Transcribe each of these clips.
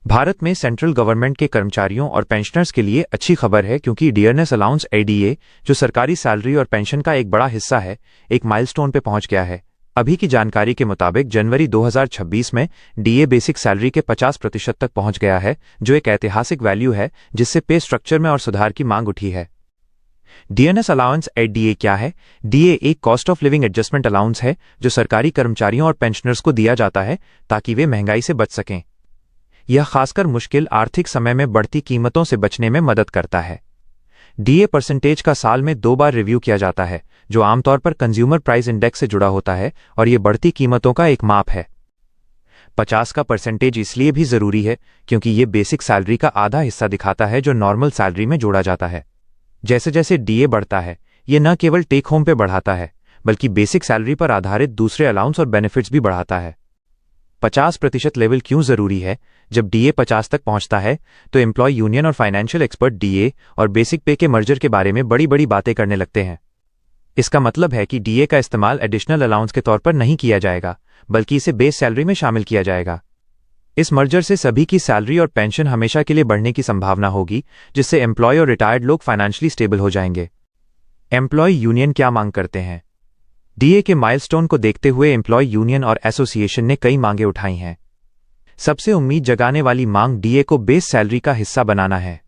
भारत में central government के कर्मचारियों और पेंशनर्स के लिए अच्छी खबर है क्योंकि डियरनेस अलाउंस एडीए, जो सरकारी सैलरी और पेंशन का एक बड़ा हिस्सा है, एक माइलस्टोन पे पहुंच गया है। अभी की जानकारी के मुताबिक जनवरी 2026 में डीए बेसिक सैलरी के 50% तक पहुंच गया है, जो एक ऐतिहासिक वैल्यू है जिससे पे स्ट्रक्चर में और सुधार की मांग उठी है। डियरनेस अलाउंस एट डीए क्या है? डीए एक cost of living adjustment allowance है जो सरकारी कर्मचारियों और पेंशनर्स को दिया जाता है ताकि वे महंगाई से बच सकें। यह खासकर मुश्किल आर्थिक समय में बढ़ती कीमतों से बचने में मदद करता है। डीए परसेंटेज का साल में 2 बार रिव्यू किया जाता है, जो आमतौर पर कंज्यूमर प्राइस इंडेक्स से जुड़ा होता है और यह बढ़ती कीमतों का एक माप है। 50 का परसेंटेज इसलिए भी जरूरी है क्योंकि यह बेसिक सैलरी का आधा हिस्सा दिखाता है जो नॉर्मल सैलरी में जोड़ा जाता है। जैसे जैसे डीए बढ़ता है, यह न केवल टेक होम पे बढ़ाता है बल्कि बेसिक सैलरी पर आधारित दूसरे अलाउंस और बेनिफिट्स भी बढ़ाता है। 50% लेवल क्यों जरूरी है? जब डीए 50 तक पहुंचता है तो एम्प्लॉय यूनियन और फाइनेंशियल एक्सपर्ट डीए और बेसिक पे के मर्जर के बारे में बड़ी बड़ी बातें करने लगते हैं। इसका मतलब है कि डीए का इस्तेमाल एडिशनल अलाउंस के तौर पर नहीं किया जाएगा, बल्कि इसे बेस सैलरी में शामिल किया जाएगा। इस मर्जर से सभी की सैलरी और पेंशन हमेशा के लिए बढ़ने की संभावना होगी, जिससे एम्प्लॉय और रिटायर्ड लोग फाइनेंशियली स्टेबल हो जाएंगे। एम्प्लॉय यूनियन क्या मांग करते हैं? डीए के माइलस्टोन को देखते हुए एम्प्लॉय यूनियन और एसोसिएशन ने कई मांगें उठाई हैं। सबसे उम्मीद जगाने वाली मांग डीए को बेस सैलरी का हिस्सा बनाना है।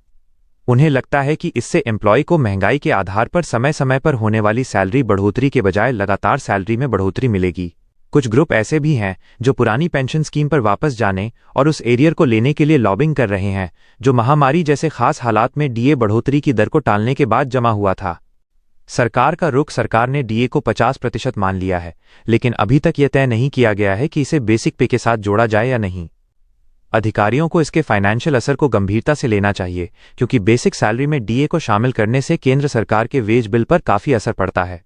उन्हें लगता है कि इससे एम्प्लॉय को महंगाई के आधार पर समय समय पर होने वाली सैलरी बढ़ोतरी के बजाय लगातार सैलरी में बढ़ोतरी मिलेगी। कुछ ग्रुप ऐसे भी हैं जो पुरानी पेंशन स्कीम पर वापस जाने और उस एरियर को लेने के लिए लॉबिंग कर रहे हैं, जो महामारी जैसे खास हालात में डीए बढ़ोतरी की दर को टालने के बाद जमा हुआ था। सरकार का रुख सरकार ने डीए को 50% मान लिया है, लेकिन अभी तक यह तय नहीं किया गया है कि इसे बेसिक पे के साथ जोड़ा जाए या नहीं। अधिकारियों को इसके फाइनेंशियल असर को गंभीरता से लेना चाहिए क्योंकि बेसिक सैलरी में डीए को शामिल करने से केंद्र सरकार के वेज बिल पर काफी असर पड़ता है।